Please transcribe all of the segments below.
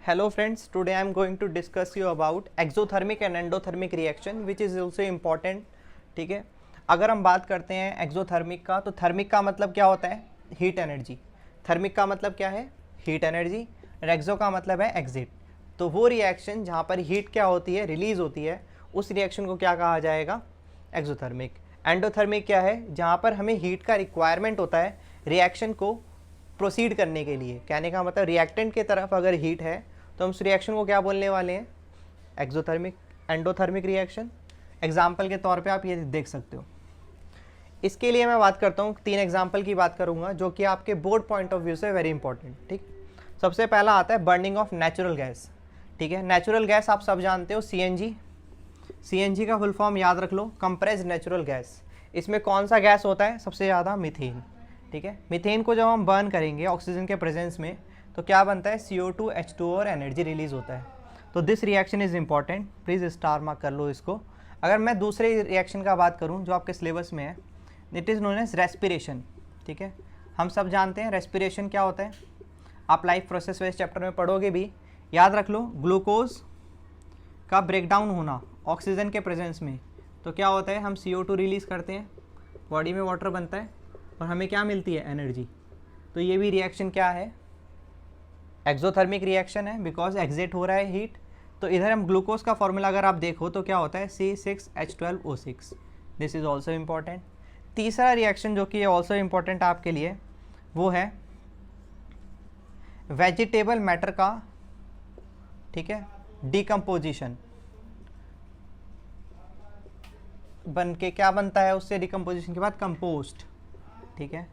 Hello friends, today I am going to discuss you about exothermic and endothermic reaction which is also important. ठीक है, अगर हम बात करते हैं एक्सोथर्मिक का, तो थर्मिक का मतलब क्या होता है? Heat energy. थर्मिक का मतलब क्या है? Heat energy. और एक्सो का मतलब है एग्जिट। तो वो रिएक्शन जहाँ पर हीट क्या होती है, रिलीज होती है, उस रिएक्शन को क्या कहा जाएगा? एक्सोथर्मिक। एंडोथर्मिक क्या है? जहाँ पर हमें हीट का रिक्वायरमेंट होता है रिएक्शन को प्रोसीड करने के लिए। कहने का मतलब रिएक्टेंट की तरफ अगर हीट है तो हम उस रिएक्शन को क्या बोलने वाले हैं? एक्सोथर्मिक। एंडोथर्मिक रिएक्शन एग्जाम्पल के तौर पे आप ये देख सकते हो। इसके लिए मैं बात करता हूँ, 3 एग्जाम्पल की बात करूँगा जो कि आपके बोर्ड पॉइंट ऑफ व्यू से वेरी इंपॉर्टेंट। ठीक, सबसे पहला आता है बर्निंग ऑफ नेचुरल गैस। ठीक है, नेचुरल गैस आप सब जानते हो, सीएनजी। सीएनजी का फुल फॉर्म याद रख लो, कंप्रेस्ड नेचुरल गैस। इसमें कौन सा गैस होता है सबसे ज़्यादा? मीथेन। ठीक है, मीथेन को जब हम बर्न करेंगे ऑक्सीजन के प्रेजेंस में तो क्या बनता है? CO2 H2O और एनर्जी रिलीज होता है। तो this reaction is important, please star mark कर लो इसको। अगर मैं दूसरे रिएक्शन का बात करूँ जो आपके सिलेबस में है, it is known as respiration. ठीक है, हम सब जानते हैं रेस्पिरेशन क्या होता है, आप लाइफ प्रोसेस वेस्ट चैप्टर में पढ़ोगे भी। याद रख लो, ग्लूकोज का ब्रेकडाउन होना ऑक्सीजन के प्रेजेंस में, तो क्या होता है? हम CO2 रिलीज़ करते हैं, बॉडी में वाटर बनता है और हमें क्या मिलती है? एनर्जी। तो ये भी रिएक्शन क्या है? एक्सोथर्मिक रिएक्शन है, बिकॉज एग्जिट हो रहा है हीट। तो इधर हम ग्लूकोज का फॉर्मूला अगर आप देखो तो क्या होता है? C6H12O6। This is also important. तीसरा रिएक्शन जो कि ऑल्सो इम्पॉर्टेंट आपके लिए, वो है वेजिटेबल मैटर का, ठीक है, डिकम्पोजिशन। बन के क्या बनता है उससे? डिकम्पोजिशन के बाद कंपोस्ट। ठीक है,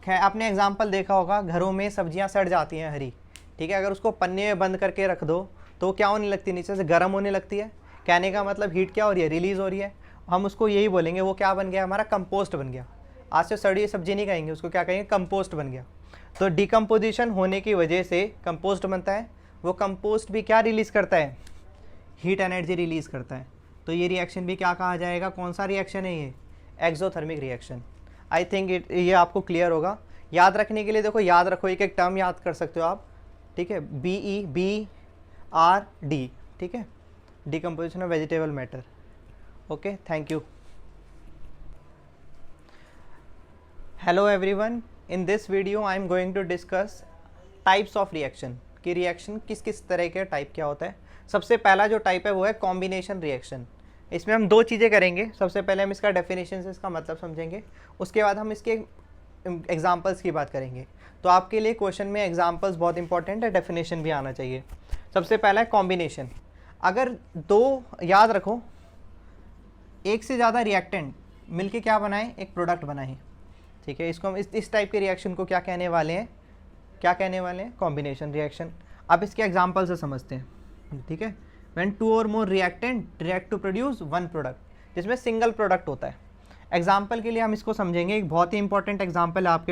खैर आपने एग्जाम्पल देखा होगा, घरों में सब्जियां सड़ जाती हैं हरी। ठीक है, अगर उसको पन्ने में बंद करके रख दो तो क्या होने लगती है? नीचे से गर्म होने लगती है। कहने का मतलब हीट क्या हो रही है? रिलीज़ हो रही है। हम उसको यही बोलेंगे, वो क्या बन गया? हमारा कंपोस्ट बन गया। आज से सड़ी हुई सब्जी नहीं कहेंगे, उसको क्या कहेंगे? कंपोस्ट बन गया। तो डिकम्पोजिशन होने की वजह से कंपोस्ट बनता है। वो कंपोस्ट भी क्या रिलीज़ करता है? हीट एनर्जी रिलीज़ करता है। तो ये रिएक्शन भी क्या कहा जाएगा? कौन सा रिएक्शन है ये? Exothermic reaction. आई थिंक ये आपको क्लियर होगा। याद रखने के लिए देखो, याद रखो, एक एक टर्म याद कर सकते हो आप। ठीक है, BEBRD। ठीक है, decomposition of vegetable matter. Okay, thank you. Hello everyone, in this video I am going to discuss types of reaction, कि रिएक्शन किस किस तरह के टाइप क्या होता है। सबसे पहला जो टाइप है वो है कॉम्बिनेशन रिएक्शन। इसमें हम 2 चीज़ें करेंगे। सबसे पहले हम इसका डेफिनेशन से इसका मतलब समझेंगे, उसके बाद हम इसके एग्जाम्पल्स की बात करेंगे। तो आपके लिए क्वेश्चन में एग्जाम्पल्स बहुत इंपॉर्टेंट है, डेफिनेशन भी आना चाहिए। सबसे पहला है कॉम्बिनेशन। अगर 2, याद रखो, एक से ज़्यादा रिएक्टेंट मिलके क्या बनाएं? एक प्रोडक्ट बनाएं। ठीक है, इसको हम इस टाइप के रिएक्शन को क्या कहने वाले हैं? क्या कहने वाले हैं? Combination reaction. अब इसके एग्जाम्पल से समझते हैं। ठीक है, व्हेन 2 और more reactant react to produce 1 product, जिसमें सिंगल प्रोडक्ट होता है। एग्जाम्पल के लिए हम इसको समझेंगे, एक बहुत ही इंपॉर्टेंट एग्जाम्पल है आपके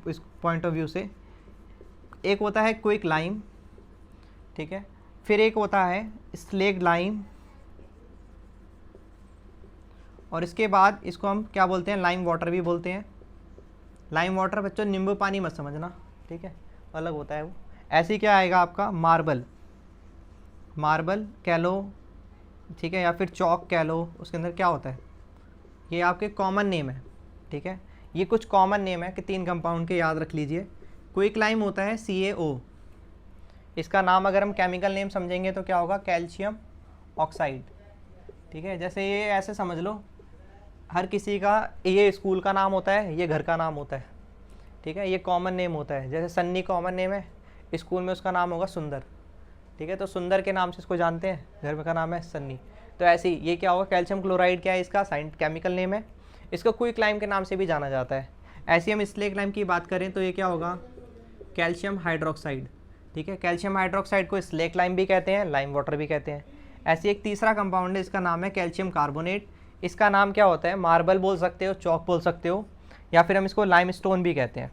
इस पॉइंट ऑफ व्यू से। एक होता है क्विक लाइम, ठीक है, फिर एक होता है स्लेक्ड लाइम, और इसके बाद इसको हम क्या बोलते हैं? लाइम वाटर भी बोलते हैं। लाइम वाटर बच्चों नींबू पानी मत समझना, ठीक है, अलग होता है वो। ऐसे क्या आएगा आपका? मार्बल, मार्बल कह लो, ठीक है, या फिर चौक कह लो। उसके अंदर क्या होता है? ये आपके कॉमन नेम है। ठीक है, ये कुछ कॉमन नेम है कि 3 कंपाउंड के, याद रख लीजिए। क्विक लाइम होता है CaO। इसका नाम अगर हम केमिकल नेम समझेंगे तो क्या होगा? Calcium oxide. ठीक है, जैसे ये ऐसे समझ लो, हर किसी का ये स्कूल का नाम होता है, ये घर का नाम होता है। ठीक है, ये कॉमन नेम होता है। जैसे सन्नी कॉमन नेम है, स्कूल में उसका नाम होगा सुंदर। ठीक है, तो सुंदर के नाम से इसको जानते हैं, घर में का नाम है सन्नी। तो ऐसे ही ये क्या होगा? कैल्शियम क्लोराइड क्या है? इसका केमिकल नेम है। इसको क्विक लाइम के नाम से भी जाना जाता है। ऐसे हम स्लेक लाइम की बात करें तो ये क्या होगा? Calcium hydroxide. ठीक है, कैल्शियम हाइड्रोक्साइड को स्लेक लाइम भी कहते हैं, लाइम वाटर भी कहते हैं। ऐसे एक तीसरा कंपाउंड है, इसका नाम है कैल्शियम कार्बोनेट। इसका नाम क्या होता है? मार्बल बोल सकते हो, चौक बोल सकते हो, या फिर हम इसको लाइम स्टोन भी कहते हैं।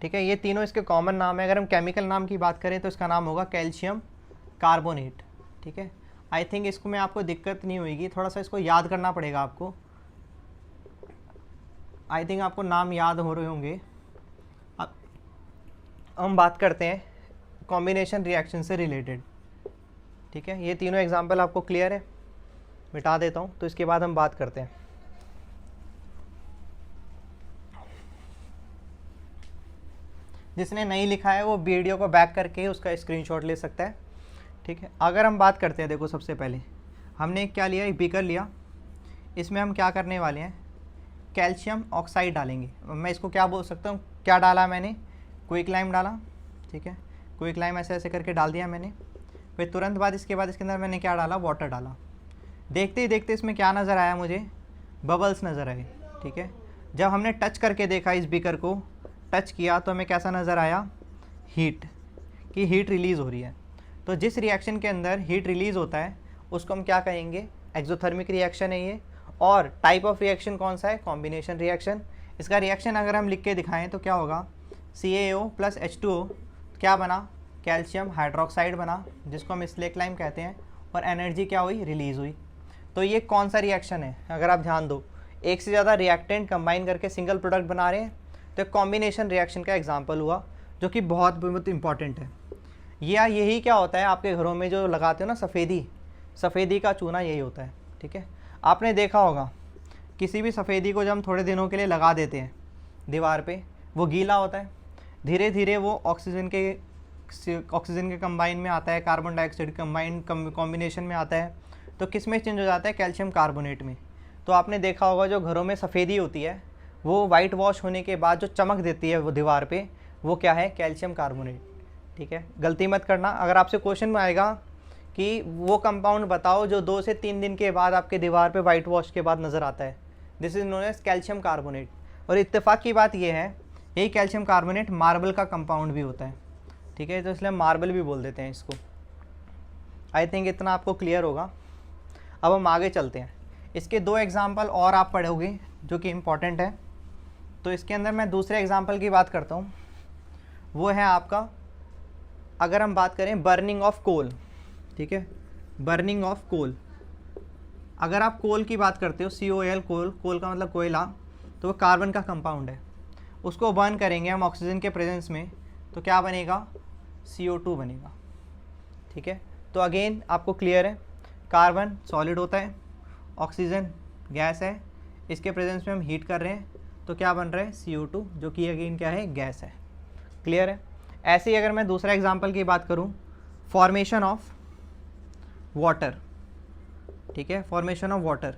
ठीक है, ये तीनों इसके कॉमन नाम है। अगर हम केमिकल नाम की बात करें तो इसका नाम होगा कैल्शियम कार्बोनेट। ठीक है, आई थिंक इसको में आपको दिक्कत नहीं होगी, थोड़ा सा इसको याद करना पड़ेगा आपको। आई थिंक आपको नाम याद हो रहे होंगे। अब हम बात करते हैं कॉम्बिनेशन रिएक्शन से रिलेटेड। ठीक है, ये तीनों एग्जाम्पल आपको क्लियर है, मिटा देता हूँ। तो इसके बाद हम बात करते हैं। जिसने नहीं लिखा है वो वीडियो को बैक करके उसका स्क्रीनशॉट ले सकता है। ठीक है, अगर हम बात करते हैं, देखो सबसे पहले हमने क्या लिया, एक बीकर लिया, इसमें हम क्या करने वाले हैं, कैल्शियम ऑक्साइड डालेंगे। मैं इसको क्या बोल सकता हूँ, क्या डाला मैंने, क्विकलाइम डाला। ठीक है, क्विकलाइम ऐसे ऐसे करके डाल दिया मैंने। फिर तुरंत बाद इसके अंदर मैंने क्या डाला, वाटर डाला। देखते ही देखते इसमें क्या नज़र आया मुझे, बबल्स नज़र आए। ठीक है, जब हमने टच करके देखा, इस बीकर को टच किया, तो हमें कैसा नज़र आया, हीट, कि हीट रिलीज़ हो रही है। तो जिस रिएक्शन के अंदर हीट रिलीज़ होता है उसको हम क्या कहेंगे, एक्सोथर्मिक रिएक्शन है ये। और टाइप ऑफ रिएक्शन कौन सा है, कॉम्बिनेशन रिएक्शन। इसका रिएक्शन अगर हम लिख के दिखाएं तो क्या होगा, CaO प्लस H2O क्या बना, कैल्शियम हाइड्रोक्साइड बना, जिसको हम स्लेक्लाइम कहते हैं, और एनर्जी क्या हुई, रिलीज़ हुई। तो ये कौन सा रिएक्शन है, अगर आप ध्यान दो, एक से ज़्यादा रिएक्टेंट कंबाइन करके सिंगल प्रोडक्ट बना रहे हैं, तो कॉम्बिनेशन रिएक्शन का एग्जाम्पल हुआ, जो कि बहुत इंपॉर्टेंट है। यही क्या होता है आपके घरों में जो लगाते हो ना, सफ़ेदी का चूना, यही होता है। ठीक है, आपने देखा होगा किसी भी सफ़ेदी को जब हम थोड़े दिनों के लिए लगा देते हैं दीवार पे, वो गीला होता है, धीरे धीरे वो ऑक्सीजन के कंबाइन में आता है, कार्बन डाइऑक्साइड कॉम्बिनेशन में आता है, तो किस में चेंज हो जाता है, कैल्शियम कार्बोनेट में। तो आपने देखा होगा जो घरों में सफ़ेदी होती है, वो वाइट वॉश होने के बाद जो चमक देती है वो दीवार पे, वो क्या है, कैल्शियम कार्बोनेट। ठीक है, गलती मत करना, अगर आपसे क्वेश्चन में आएगा कि वो कंपाउंड बताओ जो 2 से 3 दिन के बाद आपके दीवार पे वाइट वॉश के बाद नज़र आता है, this is known as calcium carbonate. और इत्तेफाक की बात ये है, यही कैल्शियम कार्बोनेट मार्बल का कंपाउंड भी होता है। ठीक है, तो इसलिए मार्बल भी बोल देते हैं इसको। आई थिंक इतना आपको क्लियर होगा। अब हम आगे चलते हैं, इसके 2 एग्जाम्पल और आप पढ़ोगे जो कि इम्पॉर्टेंट है। तो इसके अंदर मैं दूसरे एग्जाम्पल की बात करता हूँ, वो है आपका, अगर हम बात करें बर्निंग ऑफ कोल। ठीक है, बर्निंग ऑफ कोल, अगर आप कोल की बात करते हो, COL, कोल का मतलब कोयला, तो वो कार्बन का कंपाउंड है। उसको बर्न करेंगे हम ऑक्सीजन के प्रेजेंस में, तो क्या बनेगा, CO2 बनेगा। ठीक है, तो अगेन आपको क्लियर है, कार्बन सॉलिड होता है, ऑक्सीजन गैस है, इसके प्रेजेंस में हम हीट कर रहे हैं, तो क्या बन रहा है, CO2, जो कि अगेन क्या है, गैस है। क्लियर है। ऐसे ही अगर मैं दूसरा एग्जांपल की बात करूं, फॉर्मेशन ऑफ वाटर। ठीक है, फॉर्मेशन ऑफ वाटर,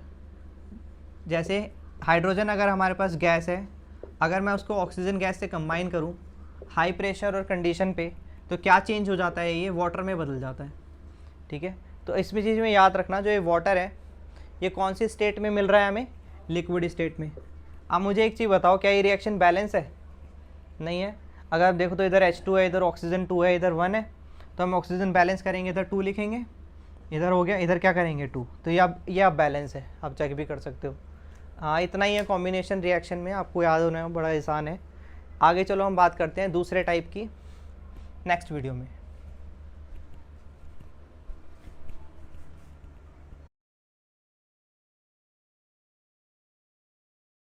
जैसे हाइड्रोजन अगर हमारे पास गैस है, अगर मैं उसको ऑक्सीजन गैस से कंबाइन करूं हाई प्रेशर और कंडीशन पे, तो क्या चेंज हो जाता है, ये वाटर में बदल जाता है। ठीक है, तो इसमें चीज़ में याद रखना, जो ये वाटर है ये कौन सी स्टेट में मिल रहा है हमें, लिक्विड स्टेट में। अब मुझे एक चीज़ बताओ, क्या ये रिएक्शन बैलेंस है, नहीं है। अगर आप देखो तो इधर H2 है, इधर ऑक्सीजन 2 है, इधर 1 है, तो हम ऑक्सीजन बैलेंस करेंगे, इधर 2 लिखेंगे, इधर हो गया, इधर क्या करेंगे 2, तो ये आप बैलेंस है, आप चेक भी कर सकते हो। हाँ, इतना ही है कॉम्बिनेशन रिएक्शन में, आपको याद होना बड़ा आसान है। आगे चलो हम बात करते हैं दूसरे टाइप की नेक्स्ट वीडियो में।